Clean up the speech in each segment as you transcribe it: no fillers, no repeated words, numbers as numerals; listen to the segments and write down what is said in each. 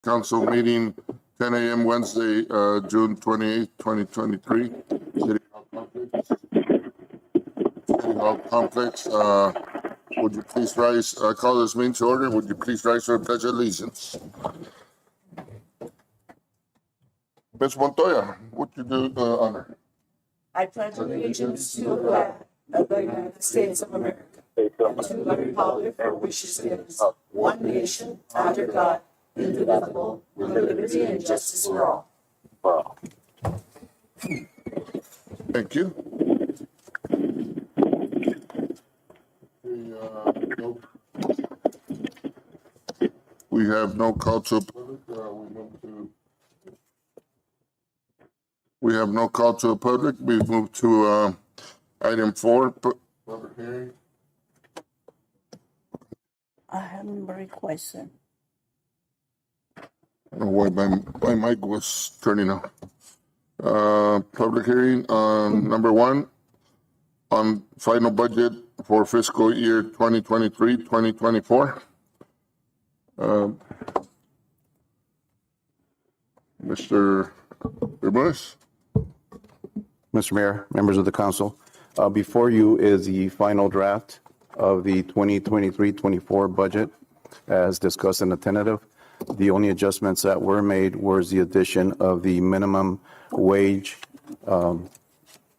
Council meeting, 10 a.m. Wednesday, June 28th, 2023. City Hall Complex. Would you please rise? Call this meeting to order. Would you please rise for the Pledge of Allegiance? Ms. Montoya, would you do the honor? I pledge allegiance to the flag of the United States of America and to the republic for which it stands, one nation, under God, indivisible, with liberty and justice for all. Thank you. We have no call to public. We have no call to the public. We move to item 4. Public hearing. I have a question. I don't know why my mic was turning off. Public hearing on number 1 on final budget for fiscal year 2023-2024. Mr. Bermudez. Mr. Mayor, members of the council, before you is the final draft of the 2023-24 budget as discussed in the tentative. The only adjustments that were made was the addition of the minimum wage to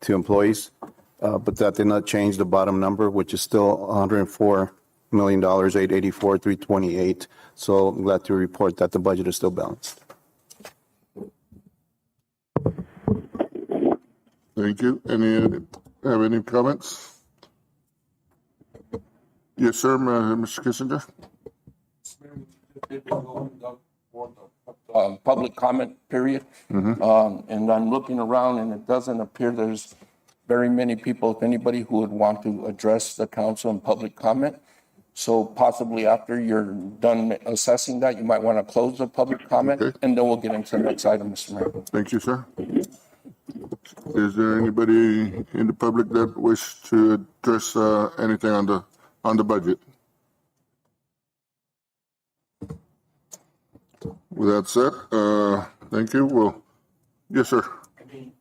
employees, but that did not change the bottom number, which is still $104,884,328. So I'm glad to report that the budget is still balanced. Thank you. Have any comments? Yes, sir, Mr. Kissinger. Public comment period. And I'm looking around and it doesn't appear there's very many people, if anybody who would want to address the council in public comment. So possibly after you're done assessing that, you might want to close the public comment, Okay. and then we'll get into the next item, Mr. Mayor. Thank you, sir. Is there anybody in the public that wish to address anything on the budget? With that said, thank you. Well, yes, sir. I mean,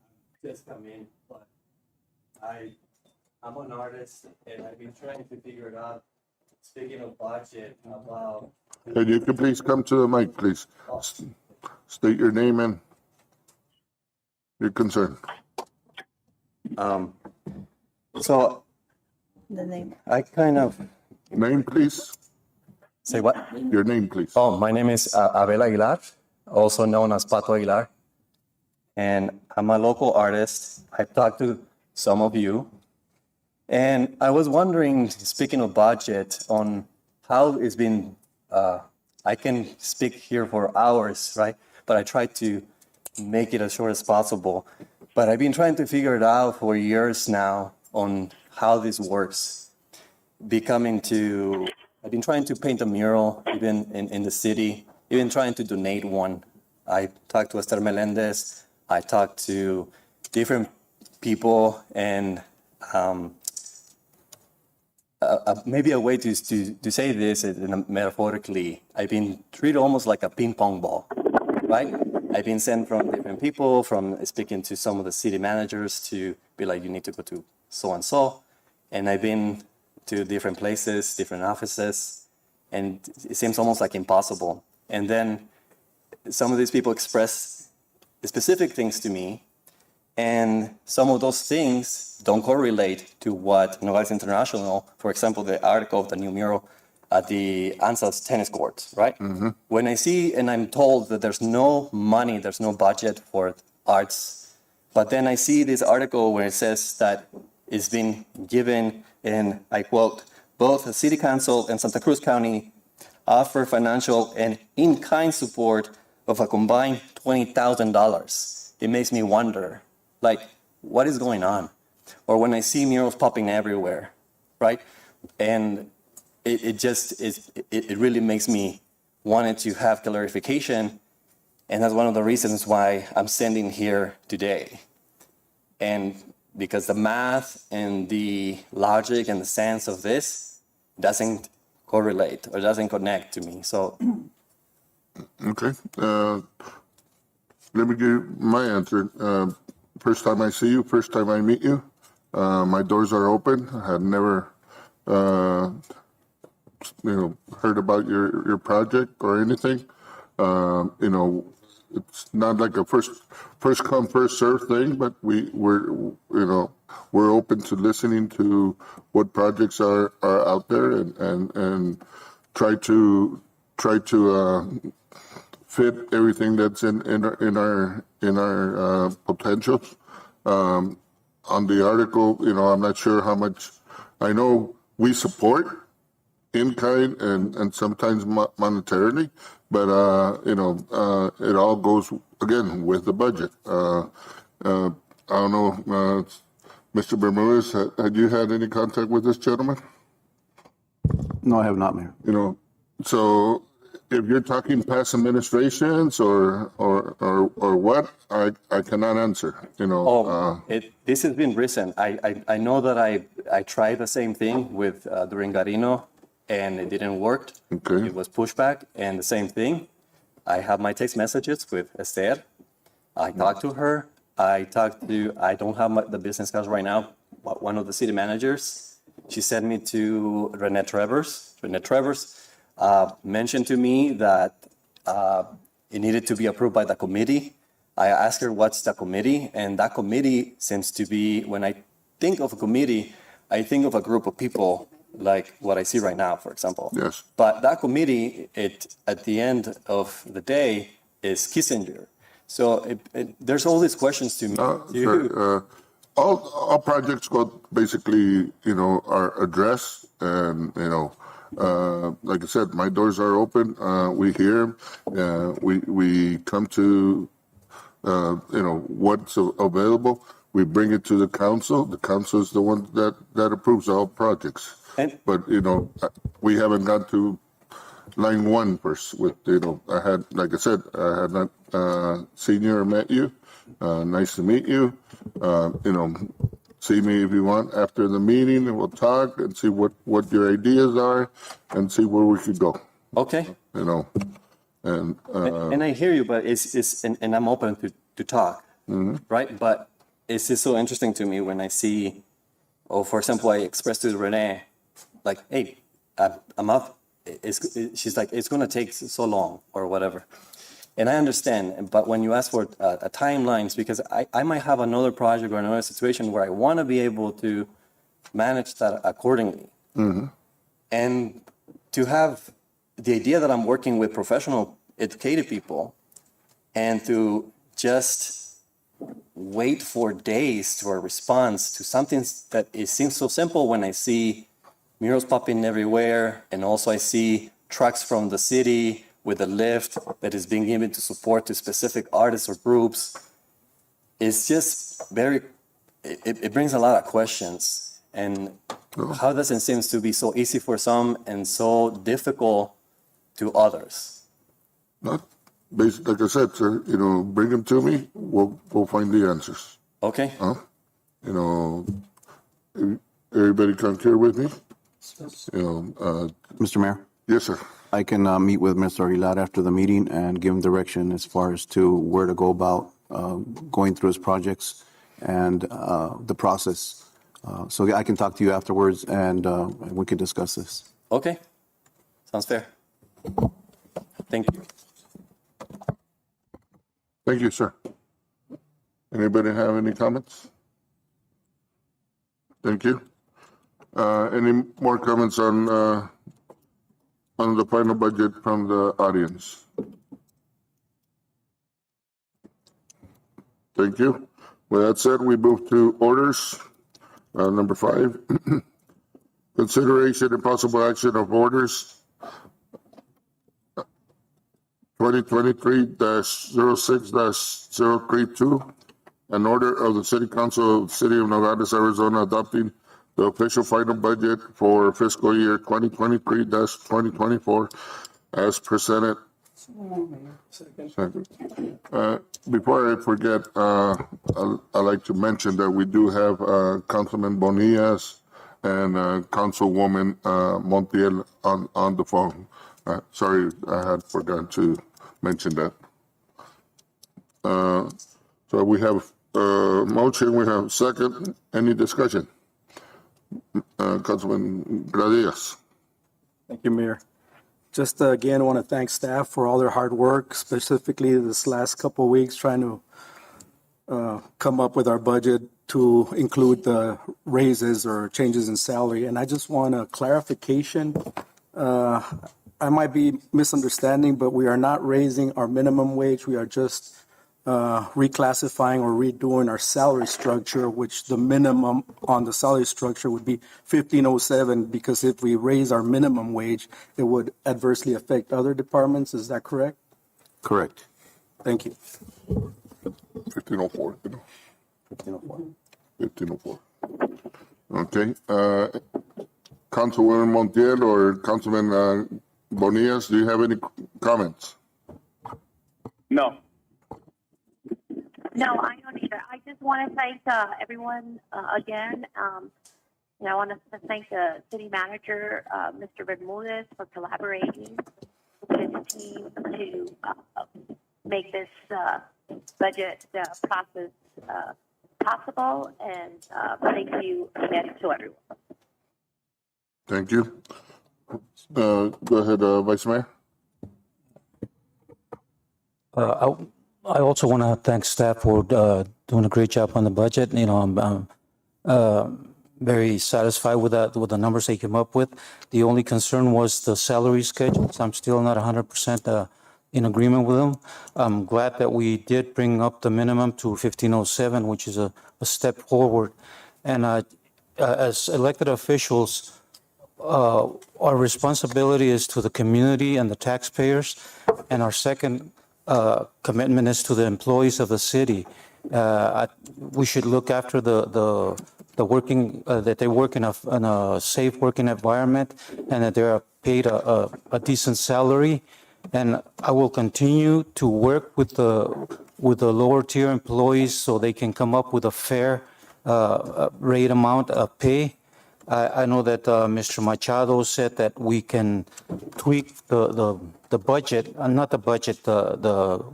just come in, but I'm an artist and I've been trying to figure it out. Speaking of budget, about And you can please come to the mic, please. State your name and your concern. so The name. I kind of Name, please. say what? Your name, please. Oh, my name is Abel Aguilar, also known as Pato Aguilar, and I'm a local artist. I've talked to some of you, and I was wondering, speaking of budget, on how it's been. I can speak here for hours, right? But I try to make it as short as possible. But I've been trying to figure it out for years now on how this works. I've been trying to paint a mural, even in the city, even trying to donate one. I talked to Esther Melendez, I talked to different people, and maybe a way to say this metaphorically, I've been treated almost like a ping pong ball, right? I've been sent from different people, from speaking to some of the city managers to be like, you need to go to so-and-so. And I've been to different places, different offices, and it seems almost like impossible. And then some of these people express specific things to me, and some of those things don't correlate to what Nogales International, for example, the article of the new mural at the ANSA's tennis courts, right? When I see and I'm told that there's no money, there's no budget for arts, but then I see this article where it says that it's been given, and I quote, both the City Council and Santa Cruz County offer financial and in-kind support of a combined $20,000. It makes me wonder, like, what is going on? Or when I see murals popping everywhere, right? And it really makes me wanted to have clarification. And that's one of the reasons why I'm standing here today. And because the math and the logic and the sense of this doesn't correlate or doesn't connect to me. So Okay. Let me give my answer. First time I see you, first time I meet you, my doors are open. I had never, heard about your project or anything. It's not like a first come, first serve thing, but we're open to listening to what projects are out there and try to fit everything that's in our potentials. On the article, I'm not sure how much. I know we support in kind and sometimes monetarily, but it all goes again with the budget. I don't know, Mr. Bermudez, had you had any contact with this gentleman? No, I have not, Mayor. So if you're talking past administrations or what, I cannot answer. This has been recent. I know that I tried the same thing with during Garino, and it didn't work. Okay. It was pushback, and the same thing. I have my text messages with Esther. I talked to her. I don't have the business cards right now, but one of the city managers, she sent me to Renee Travers. Renee Travers mentioned to me that it needed to be approved by the committee. I asked her, what's the committee? And that committee seems to be, when I think of a committee, I think of a group of people like what I see right now, for example. Yes. But that committee, at the end of the day, is Kissinger. So there's all these questions to me. Sure. All projects go basically, are addressed, and like I said, my doors are open. We hear, we come to, what's available. We bring it to the council. The council is the one that approves all projects. But we haven't got to line one first. With I had, like I said, I had not seen you or met you. Nice to meet you. See me if you want after the meeting, and we'll talk and see what your ideas are, and see where we could go. Okay. And I hear you, but and I'm open to talk, right? But it's just so interesting to me when I see, for example, I expressed to Renee, like, hey, I'm up. She's like, it's going to take so long or whatever. And I understand, but when you ask for timelines, because I might have another project or another situation where I want to be able to manage that accordingly. And to have the idea that I'm working with professional, educated people, and to just wait for days to a response to something that it seems so simple when I see murals popping everywhere, and also I see trucks from the city with a lift that is being given to support to specific artists or groups. It's just it brings a lot of questions. And how does it seem to be so easy for some and so difficult to others? not basically, like I said, sir. Bring them to me. We'll find the answers. Okay. Everybody concur with me? Mr. Mayor, Yes, sir. I can meet with Mr. Aguilar after the meeting and give him direction as far as to where to go about going through his projects and the process. So I can talk to you afterwards, and we can discuss this. Okay. Sounds fair. Thank you. Thank you, sir. Anybody have any comments? Thank you. Any more comments on the final budget from the audience? Thank you. With that said, we move to orders. Number 5, consideration and possible action of orders 2023-06-032, an order of the City Council of the City of Nogales, Arizona, adopting the official final budget for fiscal year 2023-2024 as presented. Second. Before I forget, I'd like to mention that we do have Councilman Bonillas and Councilwoman Montiel on the phone. Sorry, I had forgotten to mentioned that. So we have motion, we have second. Any discussion? Councilman Gradius. Thank you, Mayor. Just again, I want to thank staff for all their hard work, specifically this last couple of weeks, trying to come up with our budget to include the raises or changes in salary. And I just want a clarification. I might be misunderstanding, but we are not raising our minimum wage. We are just reclassifying or redoing our salary structure, which the minimum on the salary structure would be 1507, because if we raise our minimum wage, it would adversely affect other departments. Is that correct? Correct. Thank you. 1504. 1504. Okay. Councilwoman Montiel or Councilman Bonillas, do you have any comments? No. No, I don't either. I just want to thank everyone again. I want to thank the city manager, Mr. Bermudez, for collaborating with his team to make this budget process possible. And thank you again to everyone. Thank you. Go ahead, Vice Mayor. I also want to thank staff for doing a great job on the budget. I'm very satisfied with the numbers they came up with. The only concern was the salary schedules. I'm still not 100% in agreement with them. I'm glad that we did bring up the minimum to 1507, which is a step forward. And as elected officials, our responsibility is to the community and the taxpayers, and our second commitment is to the employees of the city. We should look after the working that they work in a safe working environment, and that they are paid a decent salary. And I will continue to work with the lower tier employees so they can come up with a fair rate amount of pay. I know that Mr. Machado said that we can tweak the budget, not the budget, the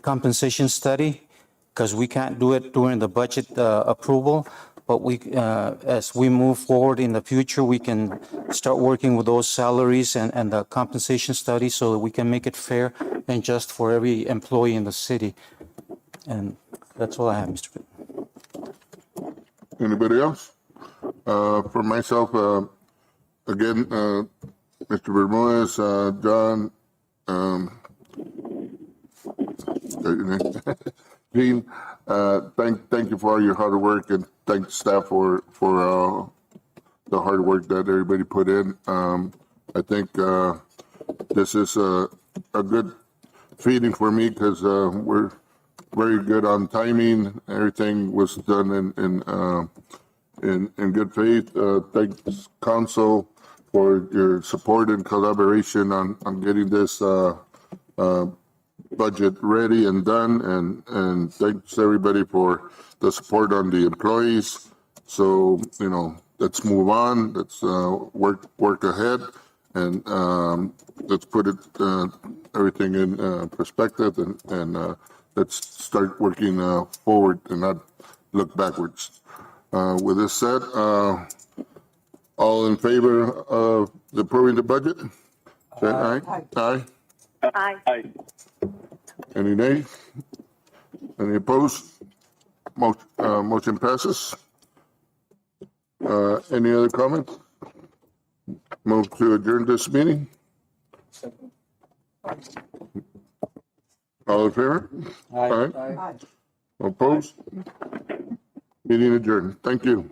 compensation study, because we can't do it during the budget approval. But as we move forward in the future, we can start working with those salaries and the compensation study so that we can make it fair and just for every employee in the city. And that's all I have, Mr. President. Anybody else? For myself, again, Mr. Bermudez, John, Gene, thank you for all your hard work, and thank staff for the hard work that everybody put in. I think this is a good feeling for me because we're very good on timing. Everything was done in good faith. Thanks, Council, for your support and collaboration on getting this budget ready and done, and thanks everybody for the support on the employees. So, let's move on. Let's work ahead, and let's put it everything in perspective, and let's start working forward and not look backwards. With this said, all in favor of approving the budget? Say aye. Aye. Aye. Any nays? Any opposed? Motion passes. Any other comments? Move to adjourn this meeting. All in favor? Aye. Opposed? Meeting adjourned. Thank you.